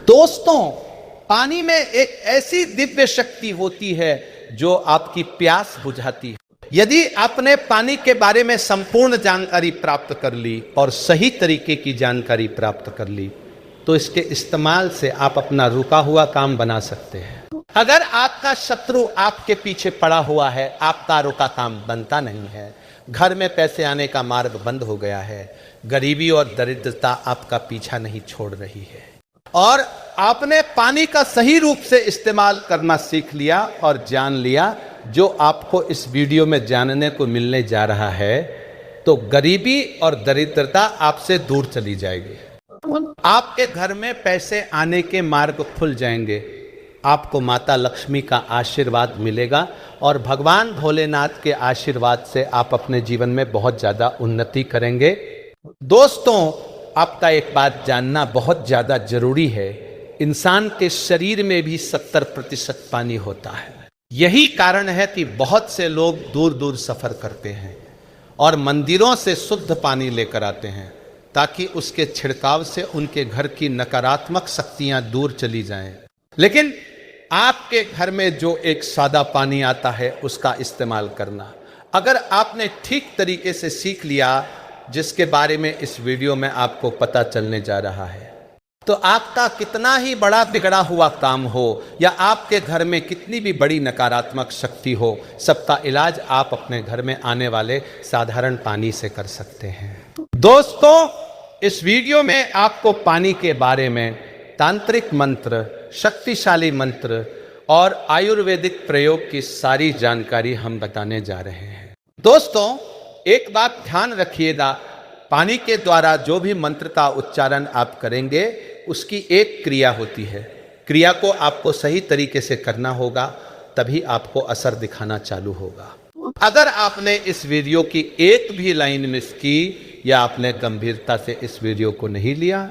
दोस्तों, पानी में एक ऐसी दिव्य शक्ति होती है जो आपकी प्यास बुझाती है। यदि आपने पानी के बारे में संपूर्ण जानकारी प्राप्त कर ली और सही तरीके की जानकारी प्राप्त कर ली तो इसके इस्तेमाल से आप अपना रुका हुआ काम बना सकते हैं। अगर आपका शत्रु आपके पीछे पड़ा हुआ है, आपका रुका काम बनता नहीं है, घर में पैसे आने का मार्ग बंद हो गया है, गरीबी और दरिद्रता आपका पीछा नहीं छोड़ रही है और आपने पानी का सही रूप से इस्तेमाल करना सीख लिया और जान लिया, जो आपको इस वीडियो में जानने को मिलने जा रहा है, तो गरीबी और दरिद्रता आपसे दूर चली जाएगी। आपके घर में पैसे आने के मार्ग खुल जाएंगे, आपको माता लक्ष्मी का आशीर्वाद मिलेगा और भगवान भोलेनाथ के आशीर्वाद से आप अपने जीवन में बहुत ज़्यादा उन्नति करेंगे। दोस्तों, आपका एक बात जानना बहुत ज़्यादा जरूरी है, इंसान के शरीर में भी 70% पानी होता है। यही कारण है कि बहुत से लोग दूर दूर सफ़र करते हैं और मंदिरों से शुद्ध पानी लेकर आते हैं ताकि उसके छिड़काव से उनके घर की नकारात्मक शक्तियां दूर चली जाएं। लेकिन आपके घर में जो एक सादा पानी आता है उसका इस्तेमाल करना, अगर आपने ठीक तरीके से सीख लिया, जिसके बारे में इस वीडियो में आपको पता चलने जा रहा है, तो आपका कितना ही बड़ा बिगड़ा हुआ काम हो या आपके घर में कितनी भी बड़ी नकारात्मक शक्ति हो, सबका इलाज आप अपने घर में आने वाले साधारण पानी से कर सकते हैं। दोस्तों, इस वीडियो में आपको पानी के बारे में तांत्रिक मंत्र, शक्तिशाली मंत्र और आयुर्वेदिक प्रयोग की सारी जानकारी हम बताने जा रहे हैं। दोस्तों, एक बात ध्यान रखिएगा, पानी के द्वारा जो भी मंत्र का उच्चारण आप करेंगे उसकी एक क्रिया होती है। क्रिया को आपको सही तरीके से करना होगा, तभी आपको असर दिखाना चालू होगा। अगर आपने इस वीडियो की एक भी लाइन मिस की या आपने गंभीरता से इस वीडियो को नहीं लिया,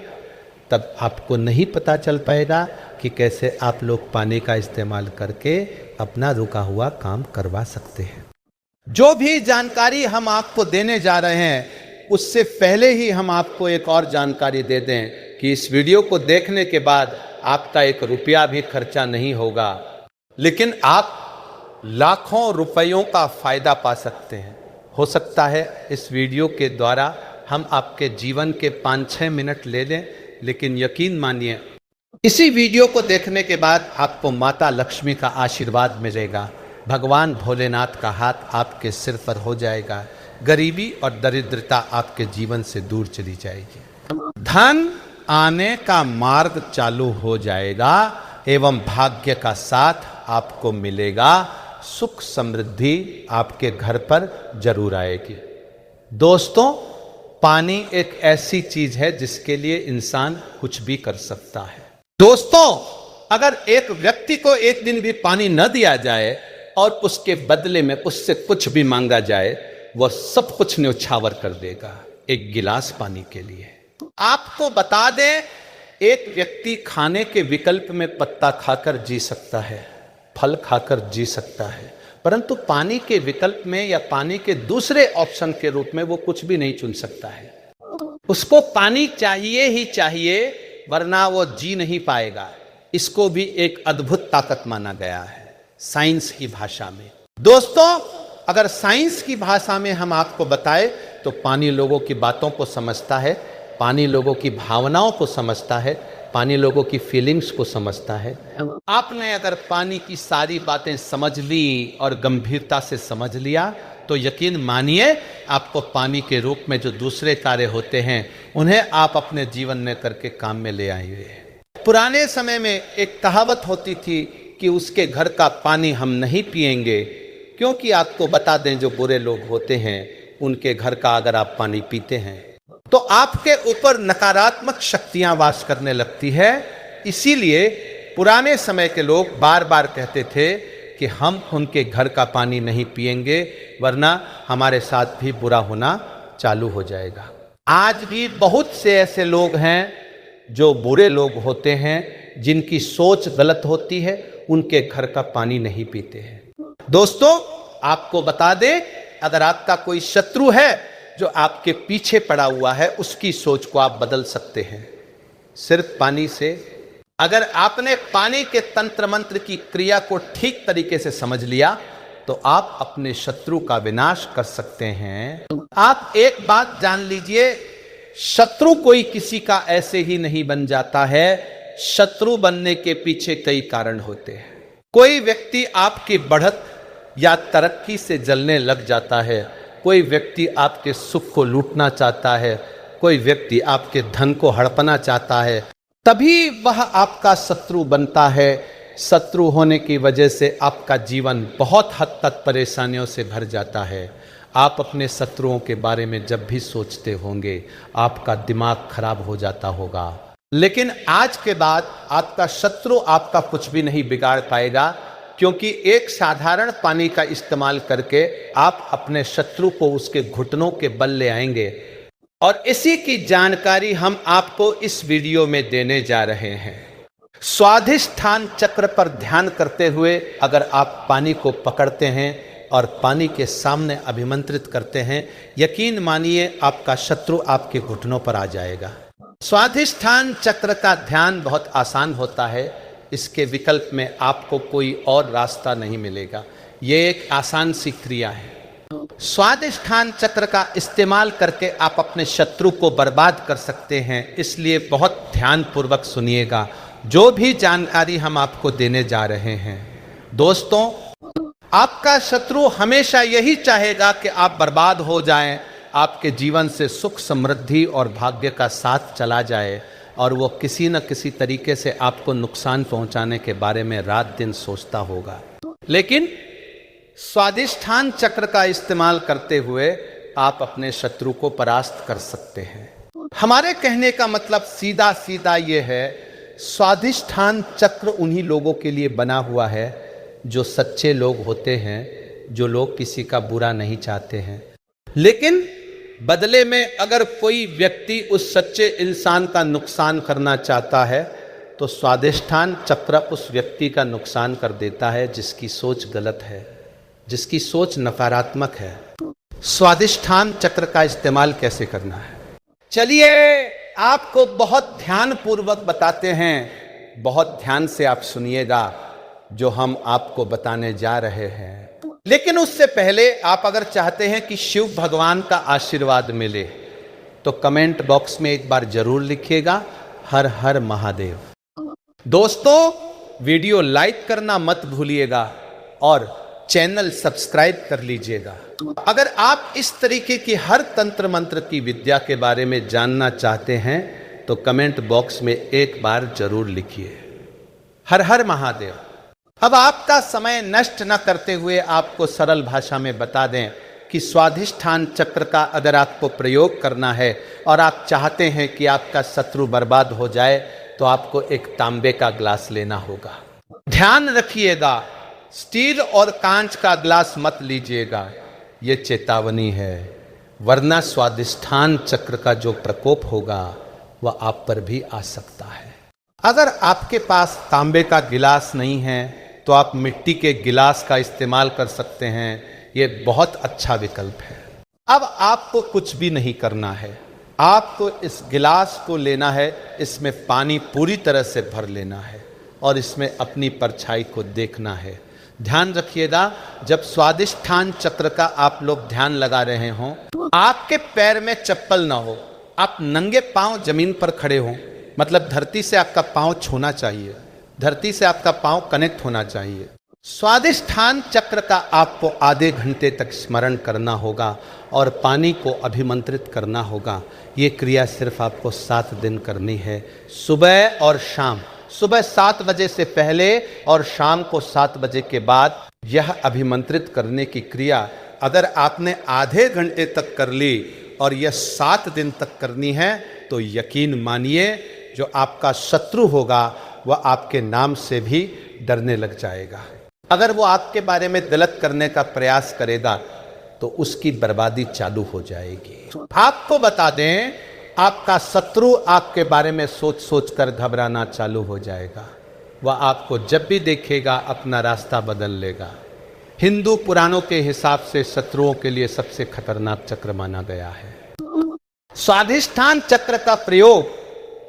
तब आपको नहीं पता चल पाएगा कि कैसे आप लोग पानी का इस्तेमाल करके अपना रुका हुआ काम करवा सकते हैं। जो भी जानकारी हम आपको देने जा रहे हैं उससे पहले ही हम आपको एक और जानकारी दे दें कि इस वीडियो को देखने के बाद आपका 1 रुपया भी खर्चा नहीं होगा, लेकिन आप लाखों रुपयों का फायदा पा सकते हैं। हो सकता है इस वीडियो के द्वारा हम आपके जीवन के 5-6 मिनट ले लें, लेकिन यकीन मानिए इसी वीडियो को देखने के बाद आपको माता लक्ष्मी का आशीर्वाद मिलेगा, भगवान भोलेनाथ का हाथ आपके सिर पर हो जाएगा, गरीबी और दरिद्रता आपके जीवन से दूर चली जाएगी, धन आने का मार्ग चालू हो जाएगा एवं भाग्य का साथ आपको मिलेगा, सुख समृद्धि आपके घर पर जरूर आएगी। दोस्तों, पानी एक ऐसी चीज है जिसके लिए इंसान कुछ भी कर सकता है। दोस्तों, अगर एक व्यक्ति को एक दिन भी पानी न दिया जाए और उसके बदले में उससे कुछ भी मांगा जाए, वह सब कुछ न्यौछावर कर देगा एक गिलास पानी के लिए। आपको बता दें, एक व्यक्ति खाने के विकल्प में पत्ता खाकर जी सकता है, फल खाकर जी सकता है, परंतु पानी के विकल्प में या पानी के दूसरे ऑप्शन के रूप में वो कुछ भी नहीं चुन सकता है। उसको पानी चाहिए ही चाहिए, वरना वो जी नहीं पाएगा। इसको भी एक अद्भुत ताकत माना गया है साइंस की भाषा में। दोस्तों, अगर साइंस की भाषा में हम आपको बताएं तो पानी लोगों की बातों को समझता है, पानी लोगों की भावनाओं को समझता है, पानी लोगों की फीलिंग्स को समझता है। आपने अगर पानी की सारी बातें समझ ली और गंभीरता से समझ लिया तो यकीन मानिए आपको पानी के रूप में जो दूसरे कार्य होते हैं उन्हें आप अपने जीवन में करके काम में ले आइए। पुराने समय में एक कहावत होती थी कि उसके घर का पानी हम नहीं पिएंगे, क्योंकि आपको बता दें जो बुरे लोग होते हैं उनके घर का अगर आप पानी पीते हैं तो आपके ऊपर नकारात्मक शक्तियां वास करने लगती है। इसीलिए पुराने समय के लोग बार बार कहते थे कि हम उनके घर का पानी नहीं पिएंगे, वरना हमारे साथ भी बुरा होना चालू हो जाएगा। आज भी बहुत से ऐसे लोग हैं जो बुरे लोग होते हैं, जिनकी सोच गलत होती है, उनके घर का पानी नहीं पीते हैं। दोस्तों, आपको बता दें, अगर आपका कोई शत्रु है जो आपके पीछे पड़ा हुआ है, उसकी सोच को आप बदल सकते हैं सिर्फ पानी से अगर आपने पानी के तंत्र मंत्र की क्रिया को ठीक तरीके से समझ लिया तो आप अपने शत्रु का विनाश कर सकते हैं। आप एक बात जान लीजिए, शत्रु कोई किसी का ऐसे ही नहीं बन जाता है। शत्रु बनने के पीछे कई कारण होते हैं। कोई व्यक्ति आपकी बढ़त या तरक्की से जलने लग जाता है, कोई व्यक्ति आपके सुख को लूटना चाहता है, कोई व्यक्ति आपके धन को हड़पना चाहता है, तभी वह आपका शत्रु बनता है। शत्रु होने की वजह से आपका जीवन बहुत हद तक परेशानियों से भर जाता है। आप अपने शत्रुओं के बारे में जब भी सोचते होंगे आपका दिमाग खराब हो जाता होगा, लेकिन आज के बाद आपका शत्रु आपका कुछ भी नहीं बिगाड़ पाएगा, क्योंकि एक साधारण पानी का इस्तेमाल करके आप अपने शत्रु को उसके घुटनों के बल ले आएंगे। और इसी की जानकारी हम आपको इस वीडियो में देने जा रहे हैं। स्वाधिष्ठान चक्र पर ध्यान करते हुए अगर आप पानी को पकड़ते हैं और पानी के सामने अभिमंत्रित करते हैं, यकीन मानिए आपका शत्रु आपके घुटनों पर आ जाएगा। स्वाधिष्ठान चक्र का ध्यान बहुत आसान होता है, इसके विकल्प में आपको कोई और रास्ता नहीं मिलेगा। ये एक आसान सी क्रिया है। स्वाधिष्ठान चक्र का इस्तेमाल करके आप अपने शत्रु को बर्बाद कर सकते हैं, इसलिए बहुत ध्यानपूर्वक सुनिएगा जो भी जानकारी हम आपको देने जा रहे हैं। दोस्तों, आपका शत्रु हमेशा यही चाहेगा कि आप बर्बाद हो जाएं, आपके जीवन से सुख समृद्धि और भाग्य का साथ चला जाए, और वो किसी न किसी तरीके से आपको नुकसान पहुंचाने के बारे में रात दिन सोचता होगा। लेकिन स्वाधिष्ठान चक्र का इस्तेमाल करते हुए आप अपने शत्रु को परास्त कर सकते हैं। हमारे कहने का मतलब सीधा सीधा ये है, स्वाधिष्ठान चक्र उन्हीं लोगों के लिए बना हुआ है जो सच्चे लोग होते हैं, जो लोग किसी का बुरा नहीं चाहते हैं। लेकिन बदले में अगर कोई व्यक्ति उस सच्चे इंसान का नुकसान करना चाहता है तो स्वाधिष्ठान चक्र उस व्यक्ति का नुकसान कर देता है जिसकी सोच गलत है, जिसकी सोच नकारात्मक है। स्वाधिष्ठान चक्र का इस्तेमाल कैसे करना है, चलिए आपको बहुत ध्यानपूर्वक बताते हैं। बहुत ध्यान से आप सुनिएगा जो हम आपको बताने जा रहे हैं। लेकिन उससे पहले आप अगर चाहते हैं कि शिव भगवान का आशीर्वाद मिले तो कमेंट बॉक्स में एक बार जरूर लिखिएगा, हर हर महादेव। दोस्तों, वीडियो लाइक करना मत भूलिएगा और चैनल सब्सक्राइब कर लीजिएगा। अगर आप इस तरीके की हर तंत्र मंत्र की विद्या के बारे में जानना चाहते हैं तो कमेंट बॉक्स में एक बार जरूर लिखिए, हर हर महादेव। अब आपका समय नष्ट न करते हुए आपको सरल भाषा में बता दें कि स्वाधिष्ठान चक्र का अगर आपको प्रयोग करना है और आप चाहते हैं कि आपका शत्रु बर्बाद हो जाए तो आपको एक तांबे का ग्लास लेना होगा। ध्यान रखिएगा, स्टील और कांच का ग्लास मत लीजिएगा, ये चेतावनी है, वरना स्वाधिष्ठान चक्र का जो प्रकोप होगा वह आप पर भी आ सकता है। अगर आपके पास तांबे का गिलास नहीं है तो आप मिट्टी के गिलास का इस्तेमाल कर सकते हैं, ये बहुत अच्छा विकल्प है। अब आपको कुछ भी नहीं करना है, आपको इस गिलास को लेना है, इसमें पानी पूरी तरह से भर लेना है और इसमें अपनी परछाई को देखना है। ध्यान रखिएगा, जब स्वाधिष्ठान चक्र का आप लोग ध्यान लगा रहे हों, आपके पैर में चप्पल ना हो, आप नंगे पांव जमीन पर खड़े हों, मतलब धरती से आपका पांव छूना चाहिए, धरती से आपका पांव कनेक्ट होना चाहिए। स्वाधिष्ठान चक्र का आपको आधे घंटे तक स्मरण करना होगा और पानी को अभिमंत्रित करना होगा। ये क्रिया सिर्फ आपको 7 दिन करनी है, सुबह और शाम। सुबह 7 बजे से पहले और शाम को 7 बजे के बाद यह अभिमंत्रित करने की क्रिया अगर आपने आधे घंटे तक कर ली और यह 7 दिन तक करनी है तो यकीन मानिए जो आपका शत्रु होगा वह आपके नाम से भी डरने लग जाएगा। अगर वो आपके बारे में गलत करने का प्रयास करेगा तो उसकी बर्बादी चालू हो जाएगी। आपको बता दें, आपका शत्रु आपके बारे में सोच सोच कर घबराना चालू हो जाएगा। वह आपको जब भी देखेगा अपना रास्ता बदल लेगा। हिंदू पुराणों के हिसाब से शत्रुओं के लिए सबसे खतरनाक चक्र माना गया है। स्वाधिष्ठान चक्र का प्रयोग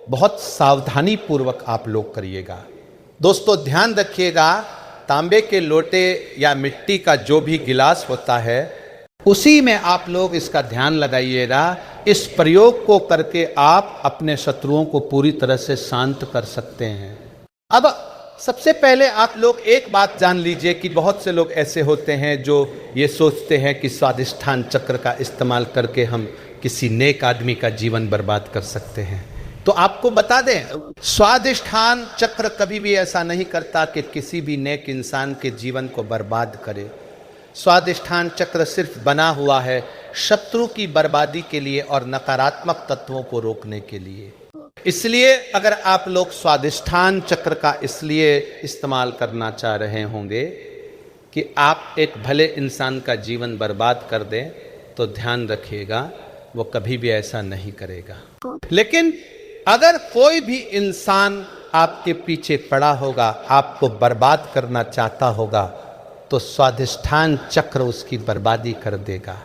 बहुत सावधानी पूर्वक आप लोग करिएगा। दोस्तों ध्यान रखिएगा, तांबे के लोटे या मिट्टी का जो भी गिलास होता है उसी में आप लोग इसका ध्यान लगाइएगा। इस प्रयोग को करके आप अपने शत्रुओं को पूरी तरह से शांत कर सकते हैं। अब सबसे पहले आप लोग एक बात जान लीजिए कि बहुत से लोग ऐसे होते हैं जो ये सोचते हैं कि स्वादिष्ठान चक्र का इस्तेमाल करके हम किसी नेक आदमी का जीवन बर्बाद कर सकते हैं। तो आपको बता दें, स्वादिष्ठान चक्र कभी भी ऐसा नहीं करता कि किसी भी नेक इंसान के जीवन को बर्बाद करे। स्वादिष्ठान चक्र सिर्फ बना हुआ है शत्रु की बर्बादी के लिए और नकारात्मक तत्वों को रोकने के लिए। इसलिए अगर आप लोग स्वादिष्ठान चक्र का इसलिए इस्तेमाल करना चाह रहे होंगे कि आप एक भले इंसान का जीवन बर्बाद कर दें, तो ध्यान रखिएगा वो कभी भी ऐसा नहीं करेगा। लेकिन अगर कोई भी इंसान आपके पीछे पड़ा होगा, आपको बर्बाद करना चाहता होगा, तो स्वादिष्ठान चक्र उसकी बर्बादी कर देगा।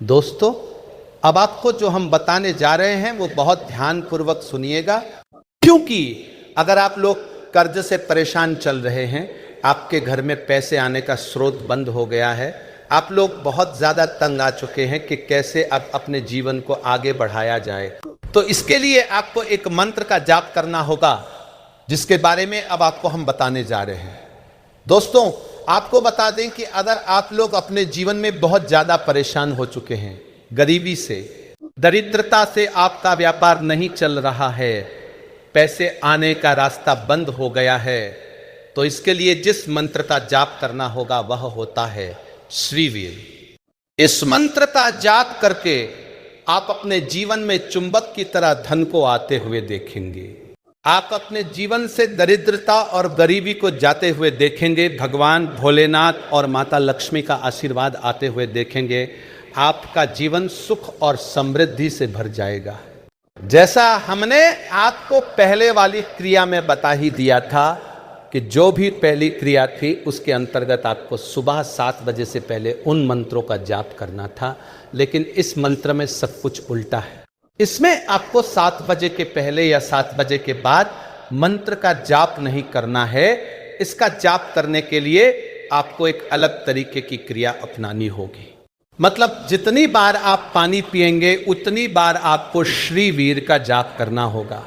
दोस्तों अब आपको जो हम बताने जा रहे हैं वो बहुत ध्यानपूर्वक सुनिएगा, क्योंकि अगर आप लोग कर्ज से परेशान चल रहे हैं, आपके घर में पैसे आने का स्रोत बंद हो गया है, आप लोग बहुत ज़्यादा तंग आ चुके हैं कि कैसे अब अपने जीवन को आगे बढ़ाया जाए, तो इसके लिए आपको एक मंत्र का जाप करना होगा, जिसके बारे में अब आपको हम बताने जा रहे हैं। दोस्तों आपको बता दें कि अगर आप लोग अपने जीवन में बहुत ज़्यादा परेशान हो चुके हैं, गरीबी से, दरिद्रता से आपका व्यापार नहीं चल रहा है, पैसे आने का रास्ता बंद हो गया है, तो इसके लिए जिस मंत्र का जाप करना होगा वह होता है श्रीवीर। इस मंत्र का जाप करके आप अपने जीवन में चुंबक की तरह धन को आते हुए देखेंगे। आप अपने जीवन से दरिद्रता और गरीबी को जाते हुए देखेंगे। भगवान भोलेनाथ और माता लक्ष्मी का आशीर्वाद आते हुए देखेंगे। आपका जीवन सुख और समृद्धि से भर जाएगा। जैसा हमने आपको पहले वाली क्रिया में बता ही दिया था कि जो भी पहली क्रिया थी उसके अंतर्गत आपको सुबह 7 बजे से पहले उन मंत्रों का जाप करना था, लेकिन इस मंत्र में सब कुछ उल्टा है। इसमें आपको 7 बजे के पहले या 7 बजे के बाद मंत्र का जाप नहीं करना है। इसका जाप करने के लिए आपको एक अलग तरीके की क्रिया अपनानी होगी। मतलब जितनी बार आप पानी पिएंगे उतनी बार आपको श्रीवीर का जाप करना होगा,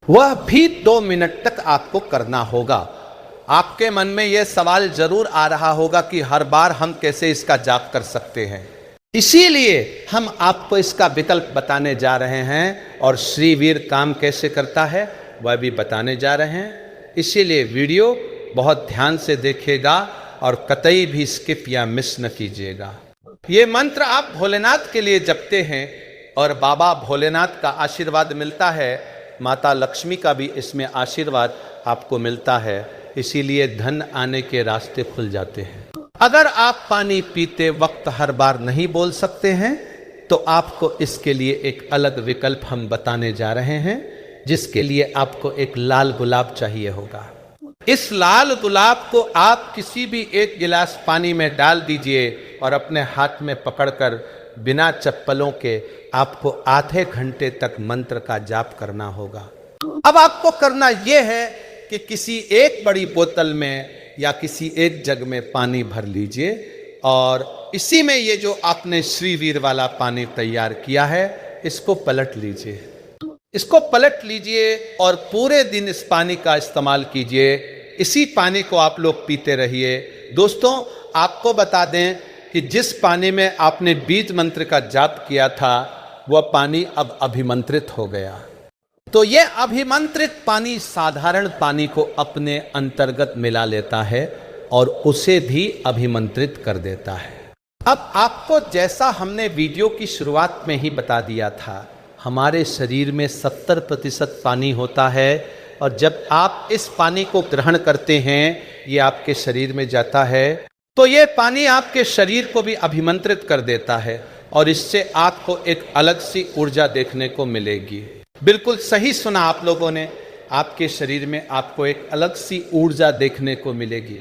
वह भी 2 मिनट तक आपको करना होगा। आपके मन में यह सवाल जरूर आ रहा होगा कि हर बार हम कैसे इसका जाप कर सकते हैं, इसीलिए हम आपको इसका विकल्प बताने जा रहे हैं और श्रीवीर काम कैसे करता है वह भी बताने जा रहे हैं। इसीलिए वीडियो बहुत ध्यान से देखिएगा और कतई भी स्किप या मिस न कीजिएगा। ये मंत्र आप भोलेनाथ के लिए जपते हैं और बाबा भोलेनाथ का आशीर्वाद मिलता है, माता लक्ष्मी का भी इसमें आशीर्वाद आपको मिलता है, इसीलिए धन आने के रास्ते खुल जाते हैं। अगर आप पानी पीते वक्त हर बार नहीं बोल सकते हैं तो आपको इसके लिए एक अलग विकल्प हम बताने जा रहे हैं, जिसके लिए आपको एक लाल गुलाब चाहिए होगा। इस लाल गुलाब को आप किसी भी एक गिलास पानी में डाल दीजिए और अपने हाथ में पकड़कर बिना चप्पलों के आपको आधे घंटे तक मंत्र का जाप करना होगा। अब आपको करना यह है कि किसी एक बड़ी बोतल में या किसी एक जग में पानी भर लीजिए और इसी में ये जो आपने श्रीवीर वाला पानी तैयार किया है इसको पलट लीजिए। इसको पलट लीजिए और पूरे दिन इस पानी का इस्तेमाल कीजिए। इसी पानी को आप लोग पीते रहिए। दोस्तों आपको बता दें कि जिस पानी में आपने बीज मंत्र का जाप किया था वह पानी अब अभिमंत्रित हो गया। तो यह अभिमंत्रित पानी साधारण पानी को अपने अंतर्गत मिला लेता है और उसे भी अभिमंत्रित कर देता है। अब आपको जैसा हमने वीडियो की शुरुआत में ही बता दिया था, हमारे शरीर में 70% पानी होता है और जब आप इस पानी को ग्रहण करते हैं, ये आपके शरीर में जाता है, तो ये पानी आपके शरीर को भी अभिमंत्रित कर देता है और इससे आपको एक अलग सी ऊर्जा देखने को मिलेगी। बिल्कुल सही सुना आप लोगों ने, आपके शरीर में आपको एक अलग सी ऊर्जा देखने को मिलेगी।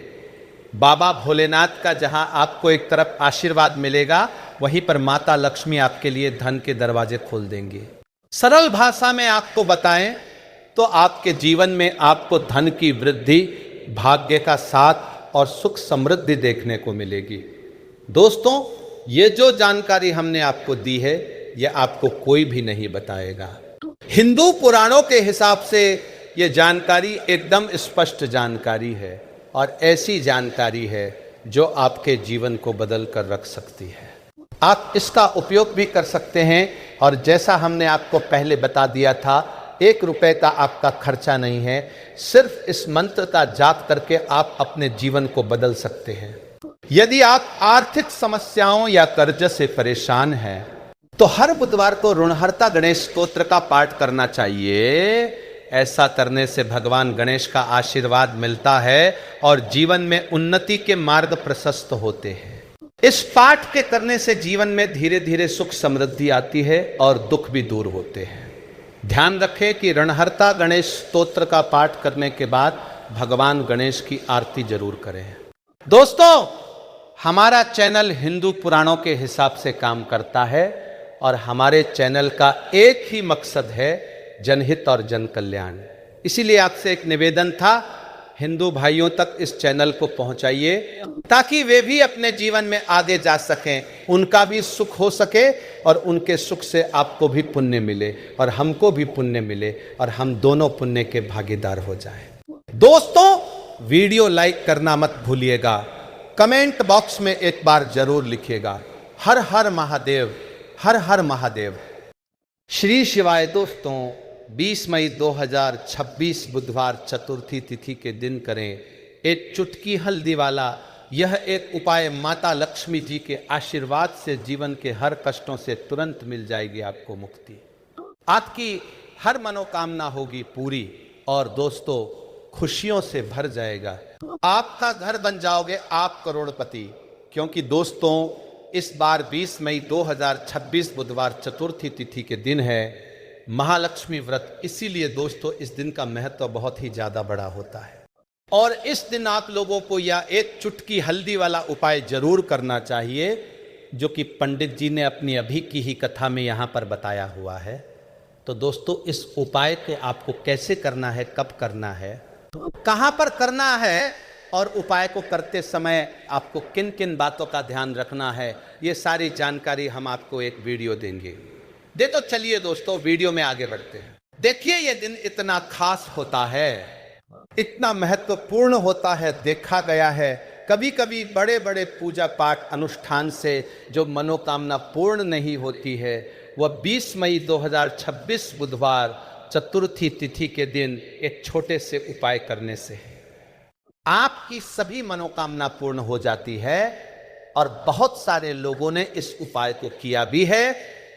बाबा भोलेनाथ का जहां आपको एक तरफ आशीर्वाद मिलेगा, वहीं पर माता लक्ष्मी आपके लिए धन के दरवाजे खोल देंगी। सरल भाषा में आपको बताएं तो आपके जीवन में आपको धन की वृद्धि, भाग्य का साथ और सुख समृद्धि देखने को मिलेगी। दोस्तों, ये जो जानकारी हमने आपको दी है, ये आपको कोई भी नहीं बताएगा। हिंदू पुराणों के हिसाब से ये जानकारी एकदम स्पष्ट जानकारी है और ऐसी जानकारी है जो आपके जीवन को बदल कर रख सकती है। आप इसका उपयोग भी कर सकते हैं और जैसा हमने आपको पहले बता दिया था, 1 रुपए का आपका खर्चा नहीं है। सिर्फ इस मंत्र का जाप करके आप अपने जीवन को बदल सकते हैं। यदि आप आर्थिक समस्याओं या कर्ज से परेशान हैं तो हर बुधवार को ऋणहर्ता गणेश स्तोत्र का पाठ करना चाहिए। ऐसा करने से भगवान गणेश का आशीर्वाद मिलता है और जीवन में उन्नति के मार्ग प्रशस्त होते हैं। इस पाठ के करने से जीवन में धीरे धीरे सुख समृद्धि आती है और दुख भी दूर होते हैं। ध्यान रखें कि ऋणहर्ता गणेश स्तोत्र का पाठ करने के बाद भगवान गणेश की आरती जरूर करें। दोस्तों, हमारा चैनल हिंदू पुराणों के हिसाब से काम करता है और हमारे चैनल का एक ही मकसद है, जनहित और जन कल्याण। इसीलिए आपसे एक निवेदन था, हिंदू भाइयों तक इस चैनल को पहुंचाइए ताकि वे भी अपने जीवन में आगे जा सकें, उनका भी सुख हो सके और उनके सुख से आपको भी पुण्य मिले और हमको भी पुण्य मिले और हम दोनों पुण्य के भागीदार हो जाएं। दोस्तों, वीडियो लाइक करना मत भूलिएगा। कमेंट बॉक्स में एक बार जरूर लिखिएगा, हर हर महादेव, हर हर महादेव। श्री शिवाय। दोस्तों, 20 मई 2026 बुधवार चतुर्थी तिथि के दिन करें एक चुटकी हल्दी वाला यह एक उपाय। माता लक्ष्मी जी के आशीर्वाद से जीवन के हर कष्टों से तुरंत मिल जाएगी आपको मुक्ति। आपकी हर मनोकामना होगी पूरी और दोस्तों खुशियों से भर जाएगा। आपका घर बन जाओगे आप करोड़पति। क्योंकि दोस्तों, इस बार 20 मई 2026 बुधवार चतुर्थी तिथि के दिन है महालक्ष्मी व्रत। इसीलिए दोस्तों इस दिन का महत्व बहुत ही ज्यादा बड़ा होता है और इस दिन आप लोगों को यह एक चुटकी हल्दी वाला उपाय जरूर करना चाहिए, जो कि पंडित जी ने अपनी अभी की ही कथा में यहाँ पर बताया हुआ है। तो दोस्तों, इस उपाय को आपको कैसे करना है, कब करना है, कहाँ पर करना है और उपाय को करते समय आपको किन किन बातों का ध्यान रखना है, ये सारी जानकारी हम आपको एक वीडियो देंगे। तो चलिए दोस्तों, वीडियो में आगे बढ़ते हैं। देखिए, ये दिन इतना खास होता है, इतना महत्वपूर्ण होता है, देखा गया है कभी कभी बड़े बड़े पूजा पाठ अनुष्ठान से जो मनोकामना पूर्ण नहीं होती है, वह 20 मई 2026 बुधवार चतुर्थी तिथि के दिन एक छोटे से उपाय करने से है। आपकी सभी मनोकामना पूर्ण हो जाती है और बहुत सारे लोगों ने इस उपाय को किया भी है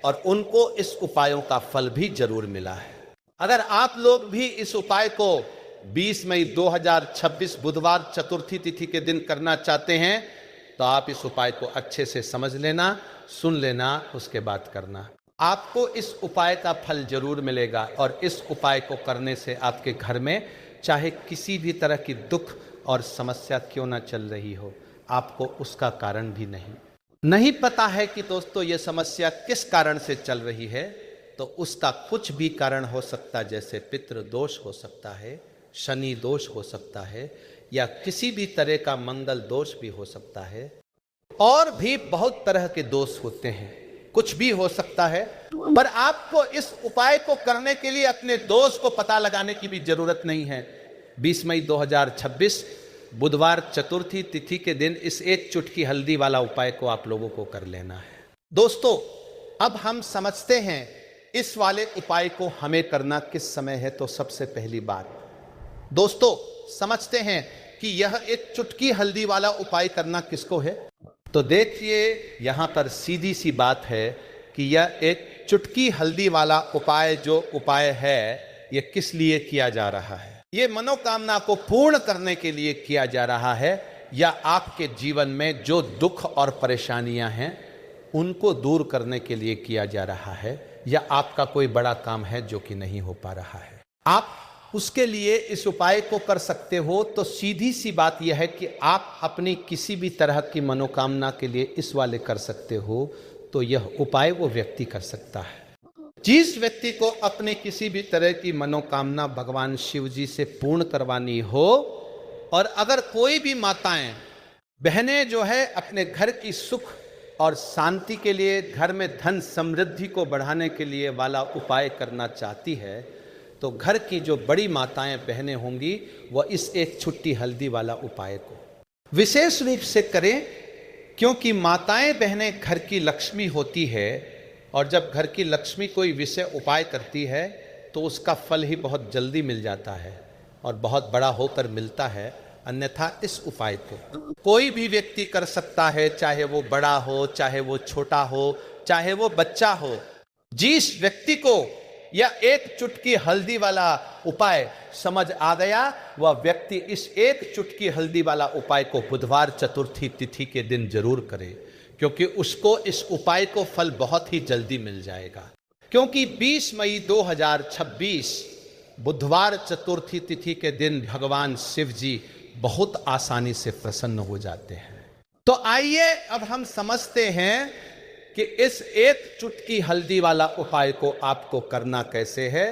और उनको इस उपायों का फल भी जरूर मिला है। अगर आप लोग भी इस उपाय को 20 मई 2026 बुधवार चतुर्थी तिथि के दिन करना चाहते हैं तो आप इस उपाय को अच्छे से समझ लेना, सुन लेना, उसके बाद करना। आपको इस उपाय का फल जरूर मिलेगा और इस उपाय को करने से आपके घर में चाहे किसी भी तरह की दुख और समस्या क्यों ना चल रही हो, आपको उसका कारण भी नहीं पता है कि दोस्तों ये समस्या किस कारण से चल रही है, तो उसका कुछ भी कारण हो सकता है। जैसे पितृ दोष हो सकता है, शनि दोष हो सकता है, या किसी भी तरह का मंगल दोष भी हो सकता है, और भी बहुत तरह के दोष होते हैं, कुछ भी हो सकता है। पर आपको इस उपाय को करने के लिए अपने दोष को पता लगाने की भी जरूरत नहीं है। 20 मई 2026 बुधवार चतुर्थी तिथि के दिन इस एक चुटकी हल्दी वाला उपाय को आप लोगों को कर लेना है। दोस्तों, अब हम समझते हैं इस वाले उपाय को हमें करना किस समय है। तो सबसे पहली बात दोस्तों समझते हैं कि यह एक चुटकी हल्दी वाला उपाय करना किसको है। तो देखिए, यहाँ पर सीधी सी बात है कि यह एक चुटकी हल्दी वाला उपाय जो उपाय है, यह किस लिए किया जा रहा है। ये मनोकामना को पूर्ण करने के लिए किया जा रहा है, या आपके जीवन में जो दुख और परेशानियां हैं उनको दूर करने के लिए किया जा रहा है, या आपका कोई बड़ा काम है जो कि नहीं हो पा रहा है, आप उसके लिए इस उपाय को कर सकते हो। तो सीधी सी बात यह है कि आप अपनी किसी भी तरह की मनोकामना के लिए इस वाले कर सकते हो, तो यह उपाय वो व्यक्ति कर सकता है। जिस व्यक्ति को अपने किसी भी तरह की मनोकामना भगवान शिव जी से पूर्ण करवानी हो, और अगर कोई भी माताएं बहनें जो है अपने घर की सुख और शांति के लिए, घर में धन समृद्धि को बढ़ाने के लिए वाला उपाय करना चाहती है, तो घर की जो बड़ी माताएं बहनें होंगी वह इस एक छुट्टी हल्दी वाला उपाय को विशेष रूप से करें, क्योंकि माताएं बहनें घर की लक्ष्मी होती है, और जब घर की लक्ष्मी कोई विषय उपाय करती है तो उसका फल ही बहुत जल्दी मिल जाता है और बहुत बड़ा होकर मिलता है। अन्यथा इस उपाय को कोई भी व्यक्ति कर सकता है, चाहे वो बड़ा हो, चाहे वो छोटा हो, चाहे वो बच्चा हो। जिस व्यक्ति को यह एक चुटकी हल्दी वाला उपाय समझ आ गया, वह व्यक्ति इस एक चुटकी हल्दी वाला उपाय को बुधवार चतुर्थी तिथि के दिन जरूर करे, क्योंकि उसको इस उपाय को फल बहुत ही जल्दी मिल जाएगा। क्योंकि 20 मई 2026 बुधवार चतुर्थी तिथि के दिन भगवान शिव जी बहुत आसानी से प्रसन्न हो जाते हैं। तो आइए अब हम समझते हैं कि इस एक चुटकी हल्दी वाला उपाय को आपको करना कैसे है,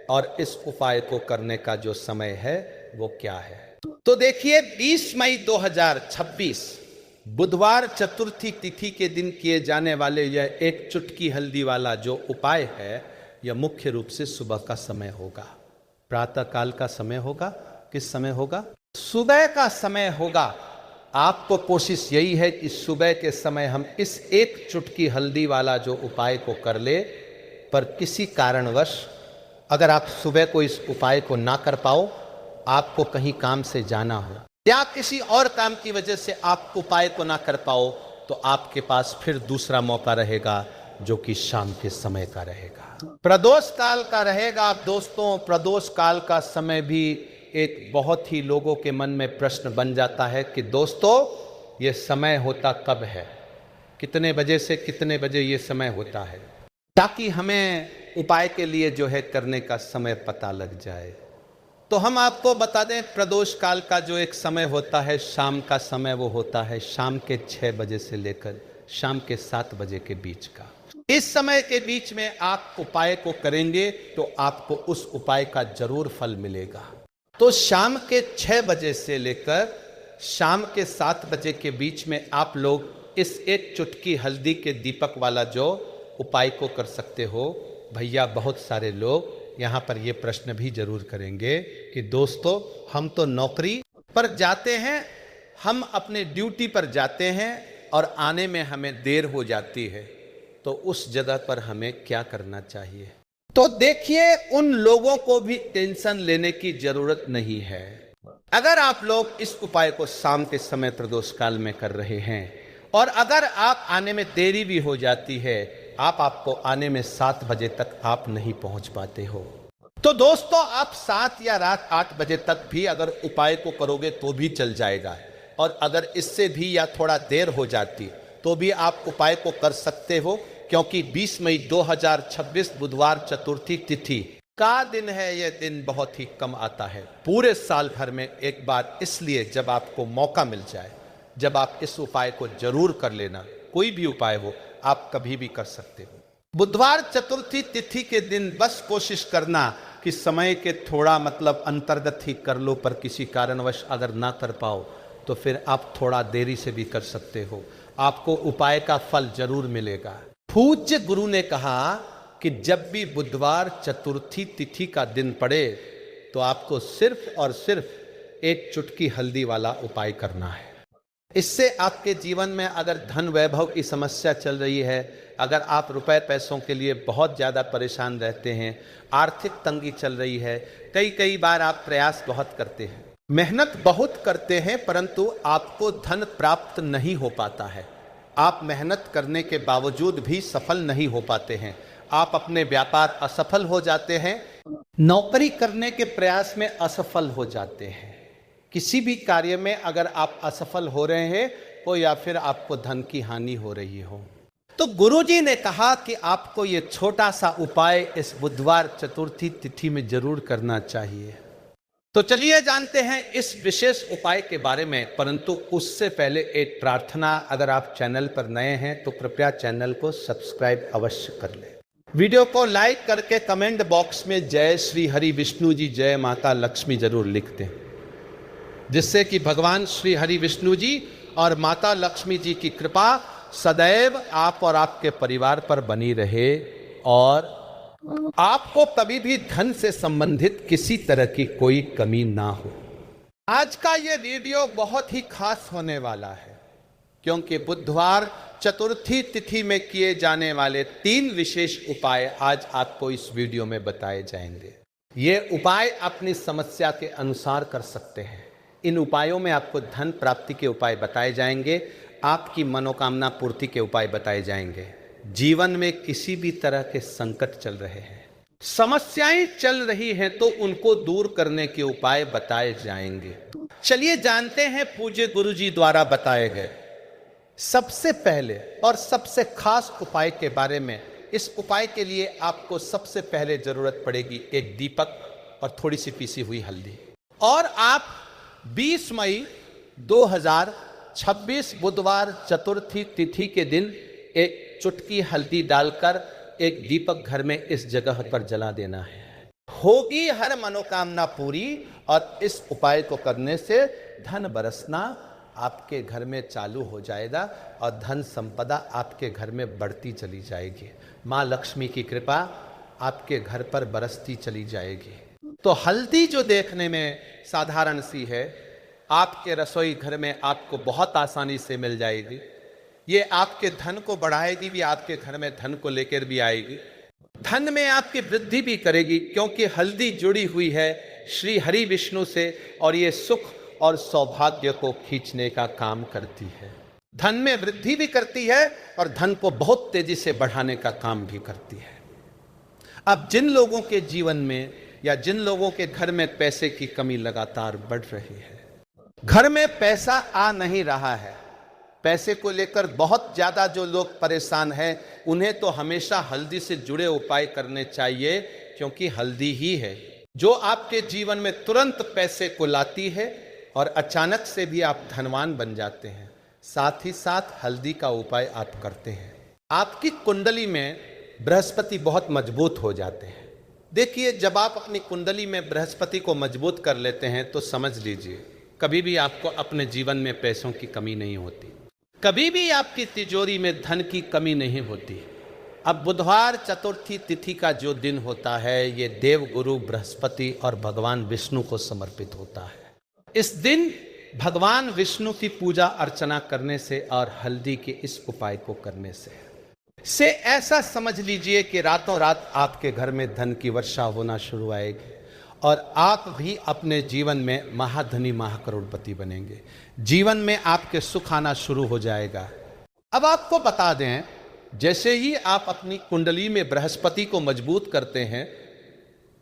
और इस उपाय को करने का जो समय है वो क्या है। तो देखिए, 20 मई 2026 बुधवार चतुर्थी तिथि के दिन किए जाने वाले यह एक चुटकी हल्दी वाला जो उपाय है, यह मुख्य रूप से सुबह का समय होगा, प्रातः काल का समय होगा। किस समय होगा? सुबह का समय होगा। आपको कोशिश यही है कि सुबह के समय हम इस एक चुटकी हल्दी वाला जो उपाय को कर ले, पर किसी कारणवश अगर आप सुबह को इस उपाय को ना कर पाओ, आपको कहीं काम से जाना हो या किसी और काम की वजह से आप उपाय को ना कर पाओ, तो आपके पास फिर दूसरा मौका रहेगा, जो कि शाम के समय का रहेगा, प्रदोष काल का रहेगा। दोस्तों, प्रदोष काल का समय भी एक बहुत ही लोगों के मन में प्रश्न बन जाता है कि दोस्तों ये समय होता कब है, कितने बजे से कितने बजे ये समय होता है, ताकि हमें उपाय के लिए जो है करने का समय पता लग जाए। तो हम आपको बता दें, प्रदोष काल का जो एक समय होता है, शाम का समय, वो होता है शाम के 6 बजे से लेकर शाम के 7 बजे के बीच का। इस समय के बीच में आप उपाय को करेंगे तो आपको उस उपाय का जरूर फल मिलेगा। तो शाम के 6 बजे से लेकर शाम के 7 बजे के बीच में आप लोग इस एक चुटकी हल्दी के दीपक वाला जो उपाय को कर सकते हो। भैया, बहुत सारे लोग यहाँ पर ये प्रश्न भी जरूर करेंगे कि दोस्तों हम तो नौकरी पर जाते हैं, हम अपने ड्यूटी पर जाते हैं और आने में हमें देर हो जाती है, तो उस जगह पर हमें क्या करना चाहिए। तो देखिए, उन लोगों को भी टेंशन लेने की जरूरत नहीं है। अगर आप लोग इस उपाय को शाम के समय प्रदोष काल में कर रहे हैं, और अगर आप आने में देरी भी हो जाती है, आपको आने में 7 बजे तक आप नहीं पहुंच पाते हो, तो दोस्तों आप 7 या रात 8 बजे तक भी अगर उपाय को करोगे तो भी चल जाएगा। और अगर इससे भी या थोड़ा देर हो जाती तो भी आप उपाय को कर सकते हो, क्योंकि 20 मई 2026 बुधवार चतुर्थी तिथि का दिन है। यह दिन बहुत ही कम आता है पूरे साल भर में एक बार, इसलिए जब आपको मौका मिल जाए, जब आप इस उपाय को जरूर कर लेना। कोई भी उपाय हो, आप कभी भी कर सकते हो। बुधवार चतुर्थी तिथि के दिन बस कोशिश करना कि समय के थोड़ा अंतर्गत ही कर लो, पर किसी कारणवश अगर ना कर पाओ तो फिर आप थोड़ा देरी से भी कर सकते हो, आपको उपाय का फल जरूर मिलेगा। पूज्य गुरु ने कहा कि जब भी बुधवार चतुर्थी तिथि का दिन पड़े तो आपको सिर्फ और सिर्फ एक चुटकी हल्दी वाला उपाय करना है। इससे आपके जीवन में अगर धन वैभव की समस्या चल रही है, अगर आप रुपए पैसों के लिए बहुत ज़्यादा परेशान रहते हैं, आर्थिक तंगी चल रही है, कई बार आप प्रयास बहुत करते हैं, मेहनत बहुत करते हैं, परंतु आपको धन प्राप्त नहीं हो पाता है, आप मेहनत करने के बावजूद भी सफल नहीं हो पाते हैं, आप अपने व्यापार असफल हो जाते हैं, नौकरी करने के प्रयास में असफल हो जाते हैं, किसी भी कार्य में अगर आप असफल हो रहे हैं हो, या फिर आपको धन की हानि हो रही हो, तो गुरुजी ने कहा कि आपको ये छोटा सा उपाय इस बुधवार चतुर्थी तिथि में जरूर करना चाहिए। तो चलिए जानते हैं इस विशेष उपाय के बारे में, परंतु उससे पहले एक प्रार्थना। अगर आप चैनल पर नए हैं तो कृपया चैनल को सब्सक्राइब अवश्य कर लें। वीडियो को लाइक करके कमेंट बॉक्स में जय श्री हरि विष्णु जी, जय माता लक्ष्मी जरूर लिख दें, जिससे कि भगवान श्री हरि विष्णु जी और माता लक्ष्मी जी की कृपा सदैव आप और आपके परिवार पर बनी रहे और आपको कभी भी धन से संबंधित किसी तरह की कोई कमी ना हो। आज का ये वीडियो बहुत ही खास होने वाला है, क्योंकि बुधवार चतुर्थी तिथि में किए जाने वाले 3 विशेष उपाय आज आपको इस वीडियो में बताए जाएंगे। ये उपाय अपनी समस्या के अनुसार कर सकते हैं। इन उपायों में आपको धन प्राप्ति के उपाय बताए जाएंगे, आपकी मनोकामना पूर्ति के उपाय बताए जाएंगे। जीवन में किसी भी तरह के संकट चल रहे हैं, समस्याएं चल रही हैं, तो उनको दूर करने के उपाय बताए जाएंगे। चलिए जानते हैं पूज्य गुरु जी द्वारा बताए गए सबसे पहले और सबसे खास उपाय के बारे में। इस उपाय के लिए आपको सबसे पहले जरूरत पड़ेगी एक दीपक और थोड़ी सी पीसी हुई हल्दी, और आप 20 मई 2026 बुधवार चतुर्थी तिथि के दिन एक चुटकी हल्दी डालकर एक दीपक घर में इस जगह पर जला देना है। होगी हर मनोकामना पूरी, और इस उपाय को करने से धन बरसना आपके घर में चालू हो जाएगा और धन संपदा आपके घर में बढ़ती चली जाएगी। माँ लक्ष्मी की कृपा आपके घर पर बरसती चली जाएगी। तो हल्दी जो देखने में साधारण सी है, आपके रसोई घर में आपको बहुत आसानी से मिल जाएगी। ये आपके धन को बढ़ाएगी भी, आपके घर में धन को लेकर भी आएगी, धन में आपकी वृद्धि भी करेगी, क्योंकि हल्दी जुड़ी हुई है श्री हरि विष्णु से और ये सुख और सौभाग्य को खींचने का काम करती है। धन में वृद्धि भी करती है और धन को बहुत तेजी से बढ़ाने का काम भी करती है। अब जिन लोगों के जीवन में या जिन लोगों के घर में पैसे की कमी लगातार बढ़ रही है, घर में पैसा आ नहीं रहा है, पैसे को लेकर बहुत ज्यादा जो लोग परेशान हैं, उन्हें तो हमेशा हल्दी से जुड़े उपाय करने चाहिए, क्योंकि हल्दी ही है जो आपके जीवन में तुरंत पैसे को लाती है और अचानक से भी आप धनवान बन जाते हैं। साथ ही साथ हल्दी का उपाय आप करते हैं, आपकी कुंडली में बृहस्पति बहुत मजबूत हो जाते हैं। देखिए, जब आप अपनी कुंडली में बृहस्पति को मजबूत कर लेते हैं तो समझ लीजिए कभी भी आपको अपने जीवन में पैसों की कमी नहीं होती, कभी भी आपकी तिजोरी में धन की कमी नहीं होती। अब बुधवार चतुर्थी तिथि का जो दिन होता है, ये देव गुरु बृहस्पति और भगवान विष्णु को समर्पित होता है। इस दिन भगवान विष्णु की पूजा अर्चना करने से और हल्दी के इस उपाय को करने से ऐसा समझ लीजिए कि रातों रात आपके घर में धन की वर्षा होना शुरू आएगी और आप भी अपने जीवन में महाधनी महाकरोड़पति बनेंगे। जीवन में आपके सुख आना शुरू हो जाएगा। अब आपको बता दें, जैसे ही आप अपनी कुंडली में बृहस्पति को मजबूत करते हैं,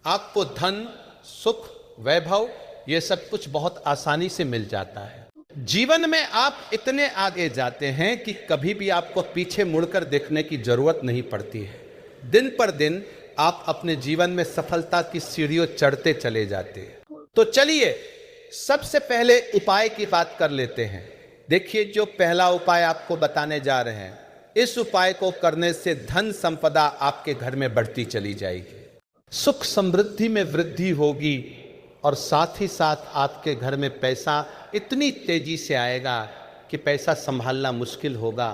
आपको धन, सुख, वैभव ये सब कुछ बहुत आसानी से मिल जाता है। जीवन में आप इतने आगे जाते हैं कि कभी भी आपको पीछे मुड़कर देखने की जरूरत नहीं पड़ती है। दिन पर दिन आप अपने जीवन में सफलता की सीढ़ियों चढ़ते चले जाते हैं। तो चलिए सबसे पहले उपाय की बात कर लेते हैं। देखिए, जो पहला उपाय आपको बताने जा रहे हैं, इस उपाय को करने से धन संपदा आपके घर में बढ़ती चली जाएगी, सुख समृद्धि में वृद्धि होगी और साथ ही साथ आपके घर में पैसा इतनी तेजी से आएगा कि पैसा संभालना मुश्किल होगा,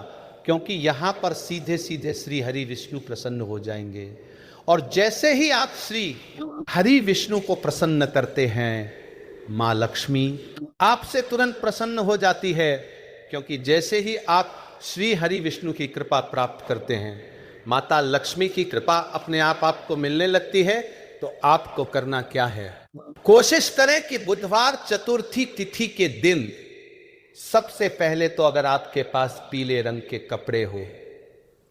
क्योंकि यहाँ पर सीधे सीधे श्री हरि विष्णु प्रसन्न हो जाएंगे। और जैसे ही आप श्री हरि विष्णु को प्रसन्न करते हैं, माँ लक्ष्मी आपसे तुरंत प्रसन्न हो जाती है, क्योंकि जैसे ही आप श्री हरि विष्णु की कृपा प्राप्त करते हैं, माता लक्ष्मी की कृपा अपने आप आपको मिलने लगती है। तो आपको करना क्या है, कोशिश करें कि बुधवार चतुर्थी तिथि के दिन सबसे पहले तो अगर आपके पास पीले रंग के कपड़े हो,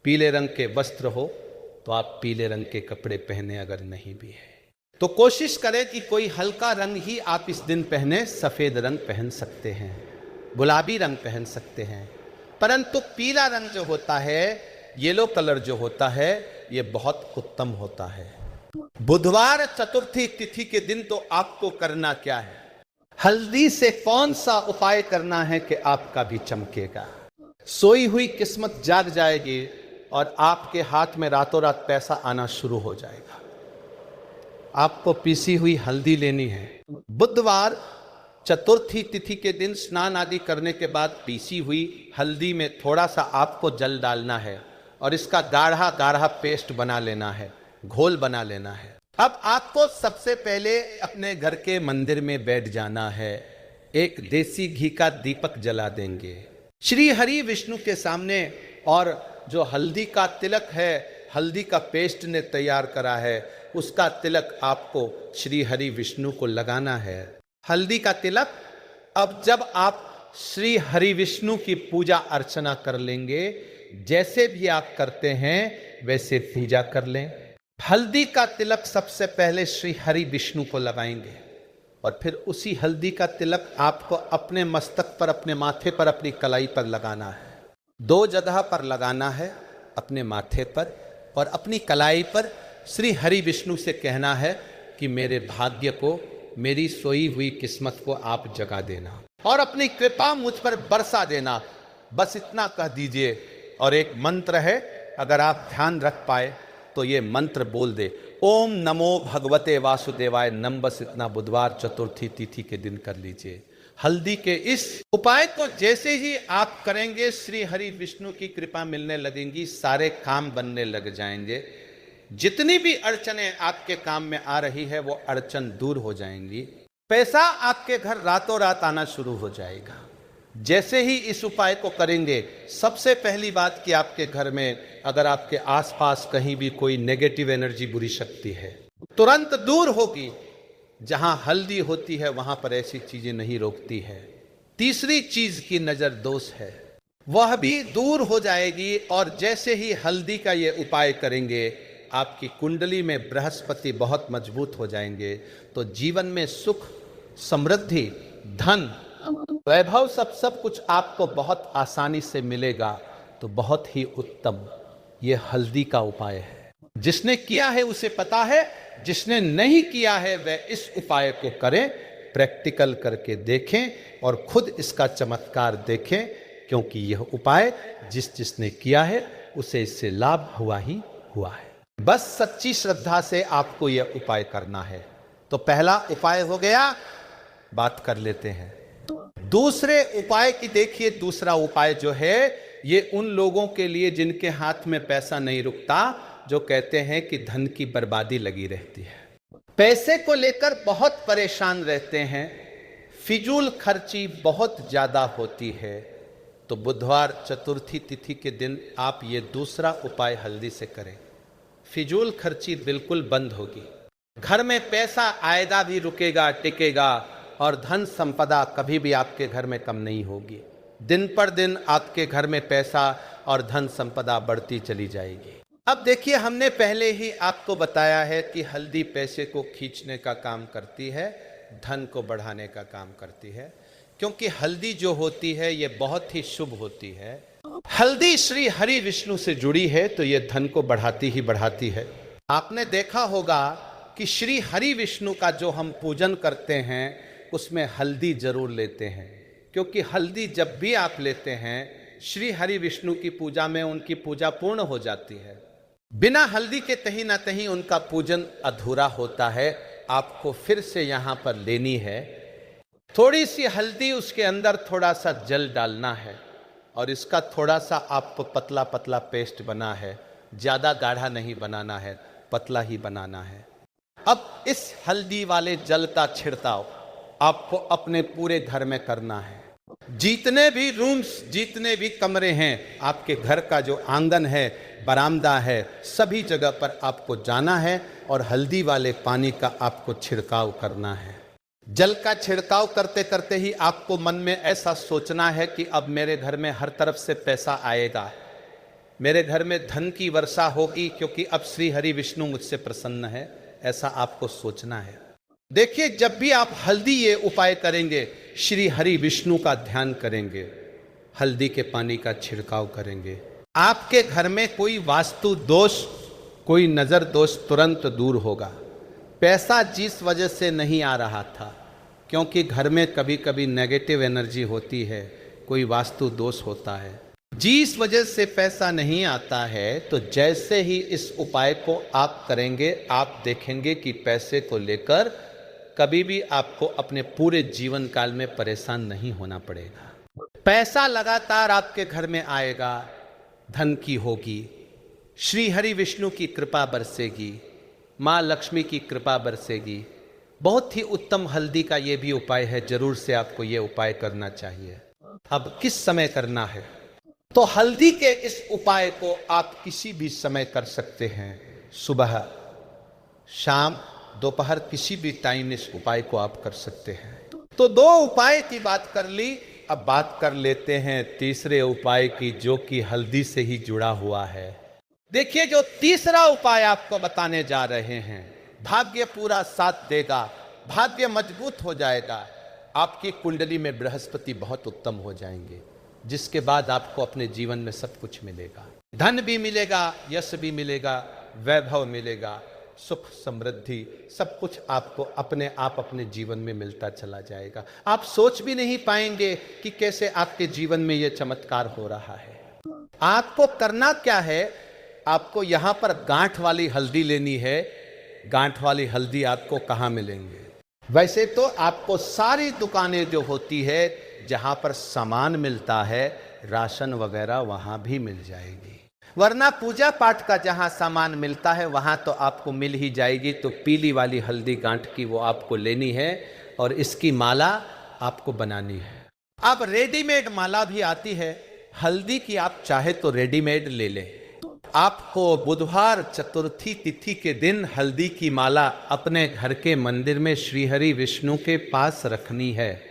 पीले रंग के वस्त्र हो, तो आप पीले रंग के कपड़े पहने। अगर नहीं भी है तो कोशिश करें कि कोई हल्का रंग ही आप इस दिन पहने। सफेद रंग पहन सकते हैं, गुलाबी रंग पहन सकते हैं, परंतु पीला रंग जो होता है, येलो कलर जो होता है, ये बहुत उत्तम होता है। बुधवार चतुर्थी तिथि के दिन तो आपको करना क्या है, हल्दी से कौन सा उपाय करना है कि आपका भी चमकेगा, सोई हुई किस्मत जाग जाएगी और आपके हाथ में रातों रात पैसा आना शुरू हो जाएगा। आपको पीसी हुई हल्दी लेनी है। बुधवार चतुर्थी तिथि के दिन स्नान आदि करने के बाद पीसी हुई हल्दी में थोड़ा सा आपको जल डालना है और इसका गाढ़ा गाढ़ा पेस्ट बना लेना है, घोल बना लेना है। अब आपको सबसे पहले अपने घर के मंदिर में बैठ जाना है, एक देसी घी का दीपक जला देंगे श्री हरि विष्णु के सामने, और जो हल्दी का तिलक है, हल्दी का पेस्ट ने तैयार करा है, उसका तिलक आपको श्री हरि विष्णु को लगाना है। हल्दी का तिलक। अब जब आप श्री हरि विष्णु की पूजा अर्चना कर लेंगे, जैसे भी आप करते हैं वैसे पूजा कर लें। हल्दी का तिलक सबसे पहले श्री हरि विष्णु को लगाएंगे और फिर उसी हल्दी का तिलक आपको अपने मस्तक पर, अपने माथे पर, अपनी कलाई पर लगाना है। 2 जगह पर लगाना है, अपने माथे पर और अपनी कलाई पर। श्री हरि विष्णु से कहना है कि मेरे भाग्य को, मेरी सोई हुई किस्मत को आप जगा देना और अपनी कृपा मुझ पर बरसा देना। बस इतना कह दीजिए। और एक मंत्र है, अगर आप ध्यान रख पाए तो ये मंत्र बोल दे, ओम नमो भगवते वासुदेवाय नम। बस इतना बुधवार चतुर्थी तिथि के दिन कर लीजिए। हल्दी के इस उपाय को जैसे ही आप करेंगे, श्री हरि विष्णु की कृपा मिलने लगेंगी, सारे काम बनने लग जाएंगे। जितनी भी अड़चने आपके काम में आ रही है वो अड़चन दूर हो जाएंगी। पैसा आपके घर रातों रात आना शुरू हो जाएगा। जैसे ही इस उपाय को करेंगे, सबसे पहली बात कि आपके घर में अगर आपके आसपास कहीं भी कोई नेगेटिव एनर्जी, बुरी शक्ति है, तुरंत दूर होगी। जहां हल्दी होती है वहां पर ऐसी चीजें नहीं रोकती है। तीसरी चीज की नजर दोष है, वह भी दूर हो जाएगी। और जैसे ही हल्दी का ये उपाय करेंगे, आपकी कुंडली में बृहस्पति बहुत मजबूत हो जाएंगे। तो जीवन में सुख, समृद्धि, धन, वैभव, सब कुछ आपको बहुत आसानी से मिलेगा। तो बहुत ही उत्तम ये हल्दी का उपाय है। जिसने किया है उसे पता है, जिसने नहीं किया है वह इस उपाय को करें, प्रैक्टिकल करके देखें और खुद इसका चमत्कार देखें। क्योंकि यह उपाय जिसने किया है उसे इससे लाभ हुआ ही हुआ है। बस सच्ची श्रद्धा से आपको यह उपाय करना है। तो पहला उपाय हो गया, बात कर लेते हैं दूसरे उपाय की। देखिए, दूसरा उपाय जो है ये उन लोगों के लिए जिनके हाथ में पैसा नहीं रुकता, जो कहते हैं कि धन की बर्बादी लगी रहती है, पैसे को लेकर बहुत परेशान रहते हैं, फिजूल खर्ची बहुत ज्यादा होती है। तो बुधवार चतुर्थी तिथि के दिन आप ये दूसरा उपाय हल्दी से करें। फिजूल खर्ची बिल्कुल बंद होगी, घर में पैसा आएगा भी रुकेगा, टिकेगा, और धन संपदा कभी भी आपके घर में कम नहीं होगी। दिन पर दिन आपके घर में पैसा और धन संपदा बढ़ती चली जाएगी। अब देखिए, हमने पहले ही आपको बताया है कि हल्दी पैसे को खींचने का काम करती है, धन को बढ़ाने का काम करती है। क्योंकि हल्दी जो होती है ये बहुत ही शुभ होती है। हल्दी श्री हरि विष्णु से जुड़ी है तो ये धन को बढ़ाती ही बढ़ाती है। आपने देखा होगा कि श्री हरि विष्णु का जो हम पूजन करते हैं उसमें हल्दी जरूर लेते हैं, क्योंकि हल्दी जब भी आप लेते हैं श्री हरि विष्णु की पूजा में उनकी पूजा पूर्ण हो जाती है। बिना हल्दी के कहीं ना कहीं उनका पूजन अधूरा होता है। आपको फिर से यहाँ पर लेनी है थोड़ी सी हल्दी, उसके अंदर थोड़ा सा जल डालना है और इसका थोड़ा सा आपको पतला पतला पेस्ट बना है। ज़्यादा गाढ़ा नहीं बनाना है, पतला ही बनाना है। अब इस हल्दी वाले जल का छिड़काव आपको अपने पूरे घर में करना है। जितने भी रूम्स, जितने भी कमरे हैं, आपके घर का जो आंगन है, बरामदा है, सभी जगह पर आपको जाना है और हल्दी वाले पानी का आपको छिड़काव करना है। जल का छिड़काव करते करते ही आपको मन में ऐसा सोचना है कि अब मेरे घर में हर तरफ से पैसा आएगा, मेरे घर में धन की वर्षा होगी, क्योंकि अब श्री हरि विष्णु मुझसे प्रसन्न है। ऐसा आपको सोचना है। देखिए, जब भी आप हल्दी ये उपाय करेंगे, श्री हरि विष्णु का ध्यान करेंगे, हल्दी के पानी का छिड़काव करेंगे, आपके घर में कोई वास्तु दोष, कोई नजर दोष तुरंत दूर होगा। पैसा जिस वजह से नहीं आ रहा था, क्योंकि घर में कभी कभी नेगेटिव एनर्जी होती है, कोई वास्तु दोष होता है, जिस वजह से पैसा नहीं आता है, तो जैसे ही इस उपाय को आप करेंगे, आप देखेंगे कि पैसे को लेकर कभी भी आपको अपने पूरे जीवन काल में परेशान नहीं होना पड़ेगा। पैसा लगातार आपके घर में आएगा, धन की होगी, श्री हरि विष्णु की कृपा बरसेगी, माँ लक्ष्मी की कृपा बरसेगी। बहुत ही उत्तम हल्दी का ये भी उपाय है, जरूर से आपको ये उपाय करना चाहिए। अब किस समय करना है? तो हल्दी के इस उपाय को आप किसी भी समय कर सकते हैं, सुबह, शाम, दोपहर, किसी भी टाइम इस उपाय को आप कर सकते हैं। तो दो उपाय की बात कर ली, अब बात कर लेते हैं तीसरे उपाय की, जो कि हल्दी से ही जुड़ा हुआ है। देखिए, जो तीसरा उपाय आपको बताने जा रहे हैं, भाग्य पूरा साथ देगा, भाग्य मजबूत हो जाएगा, आपकी कुंडली में बृहस्पति बहुत उत्तम हो जाएंगे, जिसके बाद आपको अपने जीवन में सब कुछ मिलेगा। धन भी मिलेगा, यश भी मिलेगा, वैभव मिलेगा, सुख समृद्धि, सब कुछ आपको अपने आप अपने जीवन में मिलता चला जाएगा। आप सोच भी नहीं पाएंगे कि कैसे आपके जीवन में यह चमत्कार हो रहा है। आपको करना क्या है? आपको यहां पर गांठ वाली हल्दी लेनी है। गांठ वाली हल्दी आपको कहां मिलेंगे? वैसे तो आपको सारी दुकानें जो होती है, जहां पर सामान मिलता है, राशन वगैरह, वहां भी मिल जाएगी। वरना पूजा पाठ का जहां सामान मिलता है वहां तो आपको मिल ही जाएगी। तो पीली वाली हल्दी गांठ की वो आपको लेनी है और इसकी माला आपको बनानी है। अब रेडीमेड माला भी आती है हल्दी की, आप चाहे तो रेडीमेड ले लें। आपको बुधवार चतुर्थी तिथि के दिन हल्दी की माला अपने घर के मंदिर में श्री हरि विष्णु के पास रखनी है,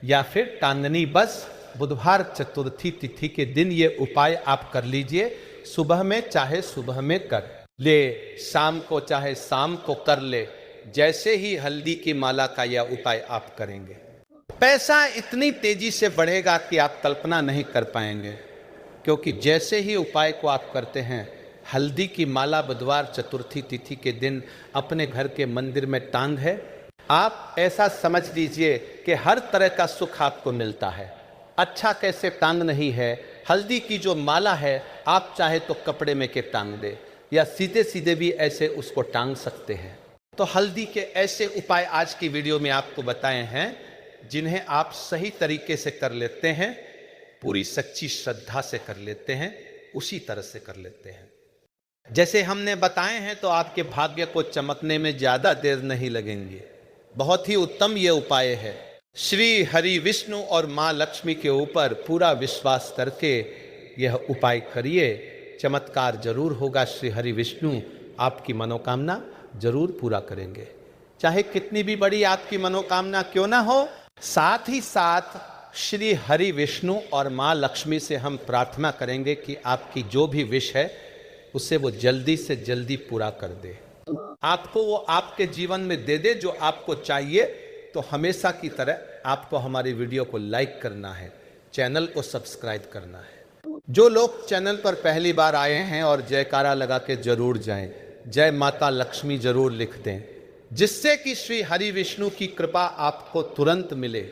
या फिर टांगनी। बस बुधवार चतुर्थी तिथि के दिन ये उपाय आप कर लीजिए। सुबह में चाहे सुबह में कर ले, शाम को चाहे शाम को कर ले। जैसे ही हल्दी की माला का यह उपाय आप करेंगे, पैसा इतनी तेजी से बढ़ेगा कि आप कल्पना नहीं कर पाएंगे। क्योंकि जैसे ही उपाय को आप करते हैं, हल्दी की माला बुधवार चतुर्थी तिथि के दिन अपने घर के मंदिर में टांग है, आप ऐसा समझ लीजिए कि हर तरह का सुख आपको मिलता है। अच्छा कैसे टांग नहीं है, हल्दी की जो माला है आप चाहे तो कपड़े में के टांग दे, या सीधे सीधे भी ऐसे उसको टांग सकते हैं। तो हल्दी के ऐसे उपाय आज की वीडियो में आपको बताए हैं, जिन्हें आप सही तरीके से कर लेते हैं, पूरी सच्ची श्रद्धा से कर लेते हैं, उसी तरह से कर लेते हैं जैसे हमने बताए हैं, तो आपके भाग्य को चमकने में ज्यादा देर नहीं लगेंगे। बहुत ही उत्तम ये उपाय है। श्री हरि विष्णु और माँ लक्ष्मी के ऊपर पूरा विश्वास करके यह उपाय करिए, चमत्कार जरूर होगा। श्री हरि विष्णु आपकी मनोकामना जरूर पूरा करेंगे, चाहे कितनी भी बड़ी आपकी मनोकामना क्यों ना हो। साथ ही साथ श्री हरि विष्णु और माँ लक्ष्मी से हम प्रार्थना करेंगे कि आपकी जो भी विश है उसे वो जल्दी से जल्दी पूरा कर दे, आपको वो आपके जीवन में दे दे जो आपको चाहिए। तो हमेशा की तरह आपको हमारी वीडियो को लाइक करना है, चैनल को सब्सक्राइब करना है। जो लोग चैनल पर पहली बार आए हैं और जयकारा लगा के जरूर जाएं, जय माता लक्ष्मी जरूर लिख दें, जिससे कि श्री हरि विष्णु की कृपा आपको तुरंत मिले।